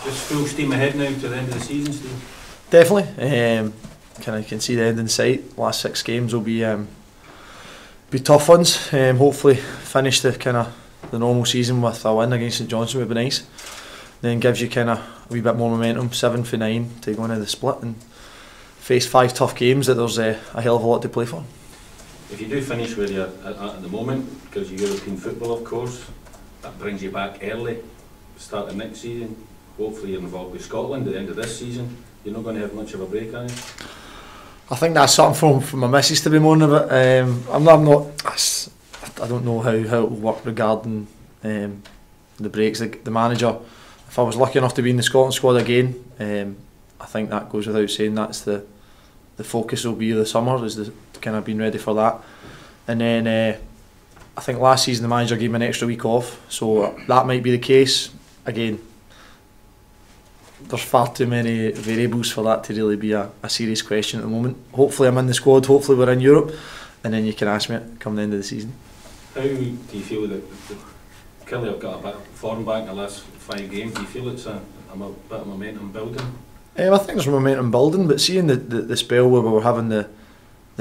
Just full steam ahead now to the end of the season, Steve? Definitely. Can see the end in sight. Last 6 games will be tough ones. Hopefully finish the normal season with a win against St Johnstone would be nice. Then gives you a wee bit more momentum, 7 for 9 to go into the split and face 5 tough games that there's a hell of a lot to play for. If you do finish where you're at the moment, because of European football of course, that brings you back early, start of next season. Hopefully you're involved with Scotland at the end of this season. You're not going to have much of a break, are you? I think that's something for my missus to be moaning about. I'm not. I don't know how it will work regarding the breaks. The manager, if I was lucky enough to be in the Scotland squad again, I think that goes without saying. That's the focus will be the summer, is being ready for that. And then I think last season the manager gave me an extra week off, so that might be the case again. There's far too many variables for that to really be a serious question at the moment. Hopefully I'm in the squad, hopefully we're in Europe, and then you can ask me it come the end of the season. How do you feel that Killie have got a bit of form back in the last 5 games? Do you feel it's a bit of momentum building? I think there's momentum building, but seeing the spell where we were having the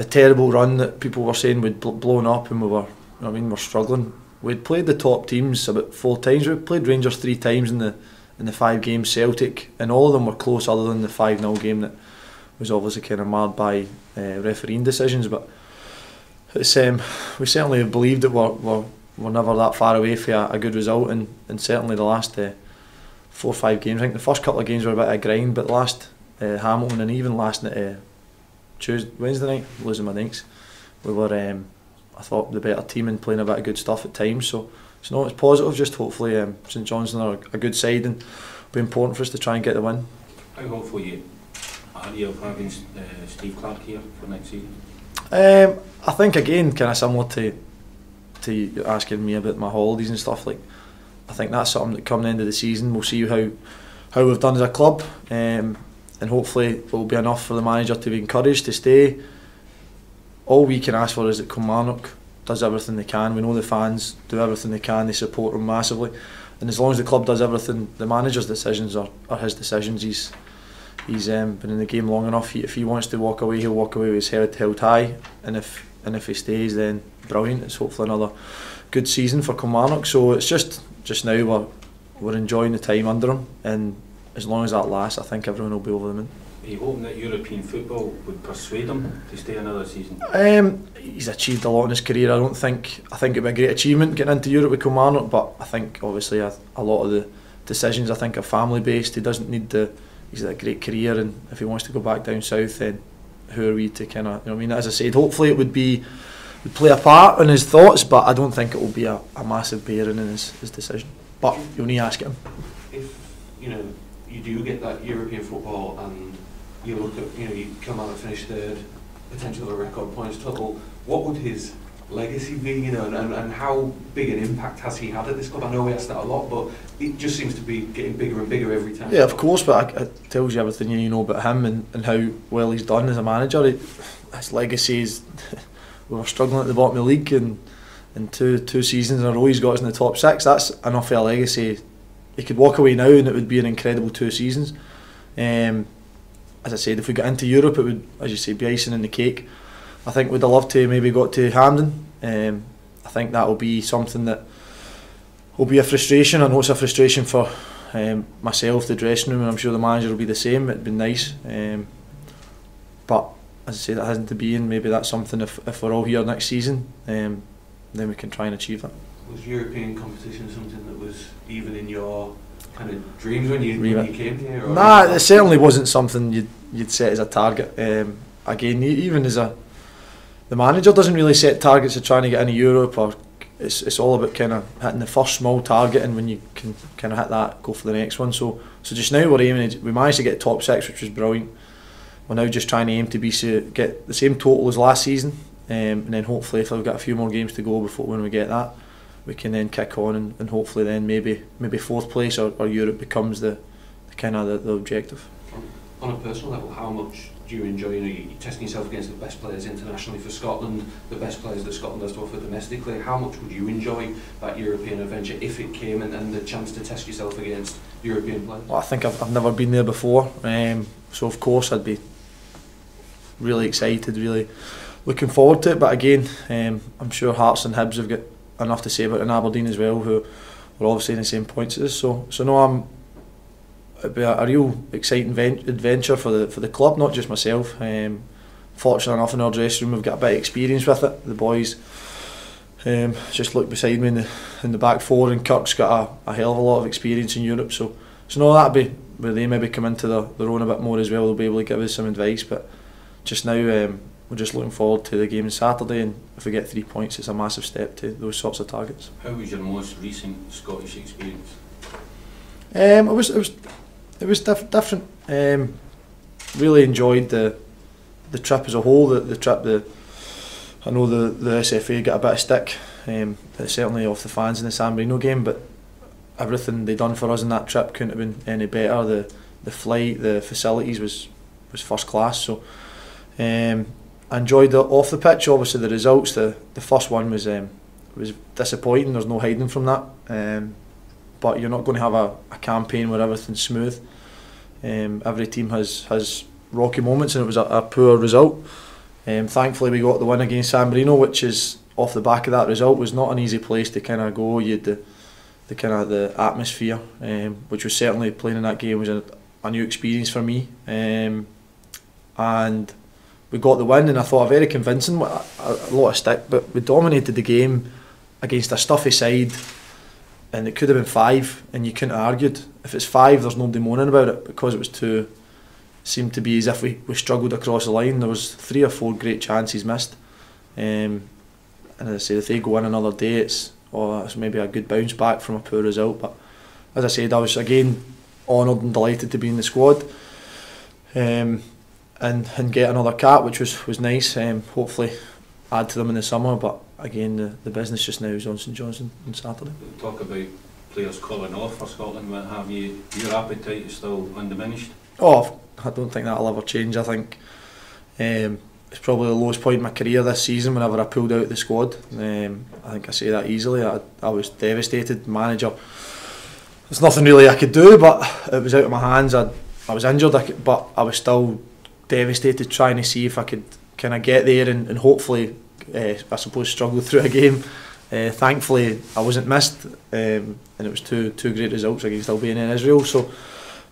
terrible run that people were saying we'd blown up and we're struggling. We'd played the top teams about 4 times. We played Rangers 3 times in the 5 games, Celtic, and all of them were close other than the 5-0 game that was obviously marred by refereeing decisions. But it's, we certainly believed that we're never that far away from a good result, and certainly the last 4 or 5 games, I think the first couple of games were a bit of a grind, but the last Hamilton and even last Wednesday night, losing my dinks, we were I thought the better team and playing a bit of good stuff at times. So it's positive. Just hopefully St Johnstone are a good side and it'll be important for us to try and get the win. How hopeful are you of having Steve Clarke here for next season? I think again similar to you asking me about my holidays and stuff, like I think that's something that come the end of the season we'll see how we've done as a club, and hopefully it will be enough for the manager to be encouraged to stay. All we can ask for is that Kilmarnock does everything they can. We know the fans do everything they can, they support him massively, and as long as the club does everything, the manager's decisions are his decisions. He's been in the game long enough. If he wants to walk away, he'll walk away with his head held high, and if he stays, then brilliant. It's hopefully another good season for Kilmarnock. So it's just now we're enjoying the time under him, and as long as that lasts, I think everyone will be over the moon. Are you hoping that European football would persuade him to stay another season? He's achieved a lot in his career. I think it'd be a great achievement getting into Europe with Kilmarnock, but I think obviously a lot of the decisions are family based. He doesn't need he's had a great career, and if he wants to go back down south, then who are we to as I said, hopefully it would play a part in his thoughts, but I don't think it will be a massive bearing in his decision. But you'll need to ask him. If you do get that European football and you look at, you come out and finish 3rd, potential of a record points total, what would his legacy be, and how big an impact has he had at this club? I know we ask that a lot, but it just seems to be getting bigger and bigger every time. Yeah, of course, but it tells you everything you know about him and how well he's done as a manager. His legacy is, we were struggling at the bottom of the league, and in two seasons in a row he's got us in the top 6. That's enough of a legacy. He could walk away now and it would be an incredible 2 seasons. As I said, if we got into Europe, it would, as you say, be icing in the cake. I think we'd have loved to maybe got to Hampden. I think that will be something that will be a frustration. I know it's a frustration for myself, the dressing room, and I'm sure the manager will be the same. It'd be nice, but as I say, that hasn't to be, and maybe that's something if we're all here next season, then we can try and achieve that. Was European competition something that was even in your kind of dreams when you came here? Or nah, it certainly wasn't something you'd set as a target. Again, even as the manager doesn't really set targets of trying to get into Europe, or it's all about hitting the first small target, and when you can hit that, go for the next one. So just now we managed to get top 6, which was brilliant. We're now just trying to aim to get the same total as last season, and then hopefully if we've got a few more games to go before when we get that, we can then kick on and hopefully then maybe 4th place or Europe becomes the objective. On a personal level, how much do you enjoy you're testing yourself against the best players internationally for Scotland, the best players that Scotland has to offer domestically? How much would you enjoy that European adventure if it came, and the chance to test yourself against European players? Well, I think I've never been there before, so of course I'd be really excited, really looking forward to it. But again, I'm sure Hearts and Hibs have got enough to say about it, in Aberdeen as well, who are obviously in the same points as us. So no, it'd be a real exciting adventure for the club, not just myself. Fortunate enough, in our dressing room we've got a bit of experience with it. The boys just look beside me in the back four, and Kirk's got a hell of a lot of experience in Europe. So no, that'd be where they maybe come into their own a bit more as well. They'll be able to give us some advice. But just now, we're just looking forward to the game on Saturday, and if we get 3 points, it's a massive step to those sorts of targets. How was your most recent Scottish experience? It was different. Really enjoyed the trip as a whole. I know the SFA got a bit of stick, certainly off the fans in the San Marino game, but everything they done for us in that trip couldn't have been any better. The flight, the facilities was first class. So I enjoyed it off the pitch. Obviously the results, the first one was disappointing. There's no hiding from that. But you're not going to have a campaign where everything's smooth. Every team has rocky moments, and it was a poor result. Thankfully we got the win against San Marino, which is off the back of that result. Was not an easy place to kind of go. You had the kind of the atmosphere, which was certainly, playing in that game was a new experience for me. And we got the win, and I thought a very convincing, a lot of stick, but we dominated the game against a stuffy side, and it could have been 5, and you couldn't have argued. If it's 5, there's nobody moaning about it, because it was seemed to be as if we struggled across the line. There was 3 or 4 great chances missed, and as I said, if they go in another day, it's maybe a good bounce back from a poor result. But as I said, I was again honoured and delighted to be in the squad, and get another cap, which was nice. Hopefully add to them in the summer, but again, the business just now is on St Johnstone on Saturday. Talk about players calling off for Scotland. Have your appetite is still undiminished? Oh, I don't think that'll ever change. I think it's probably the lowest point in my career this season whenever I pulled out of the squad. I think I say that easily. I was devastated. Manager, there's nothing really I could do, but it was out of my hands. I was injured, but I was still devastated, trying to see if I could kind of get there and hopefully, I suppose, struggle through a game. Thankfully, I wasn't missed, and it was two great results against Albania and Israel. So,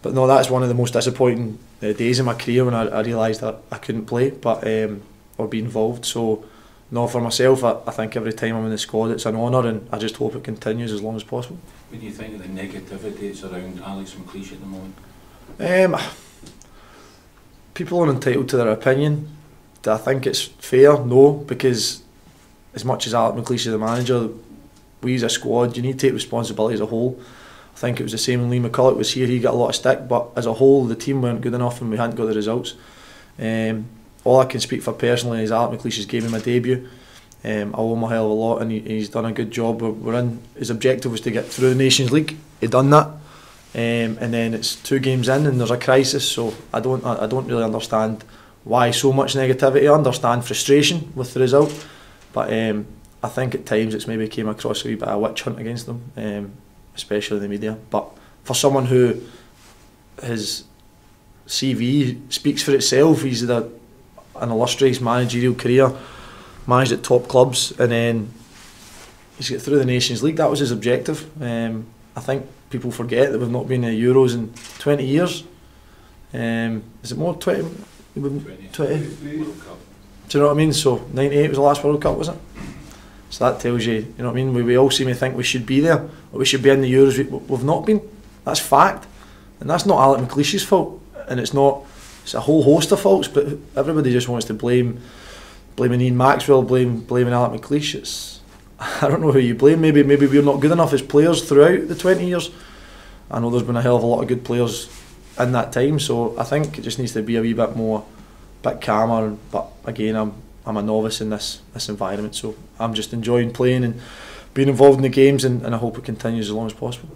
but no, that's one of the most disappointing days in my career, when I realised that I couldn't play, or be involved. So, no, for myself, I think every time I'm in the squad, it's an honour, and I just hope it continues as long as possible. What do you think of the negativity that's around Alex McLeish at the moment? People are entitled to their opinion. Do I think it's fair? No, because as much as Alex McLeish is the manager, we as a squad, you need to take responsibility as a whole. I think it was the same when Lee McCulloch was here. He got a lot of stick, but as a whole, the team weren't good enough, and we hadn't got the results. All I can speak for personally is Alex McLeish gave me my debut. I owe him a hell of a lot, and he's done a good job. His objective was to get through the Nations League. He done that. And then it's 2 games in and there's a crisis, so I don't really understand why so much negativity. I understand frustration with the result, but I think at times it's maybe came across a wee bit of a witch hunt against them, especially in the media. But for someone who his CV speaks for itself, he's had an illustrious managerial career, managed at top clubs, and then he's got through the Nations League. That was his objective. I think people forget that we've not been in the Euros in 20 years. Is it more? 20? 20? World Cup. Do you know what I mean? So 98 was the last World Cup, was it? So that tells you, you know what I mean? We all seem to think we should be there, or we should be in the Euros. We've not been. That's fact, and that's not Alex McLeish's fault, and it's a whole host of faults. But everybody just wants to blaming Ian Maxwell, blaming Alex McLeish. I don't know who you blame. Maybe we're not good enough as players throughout the 20 years. I know there's been a hell of a lot of good players in that time, so I think it just needs to be a wee bit calmer. But again, I'm a novice in this environment, so I'm just enjoying playing and being involved in the games, and I hope it continues as long as possible.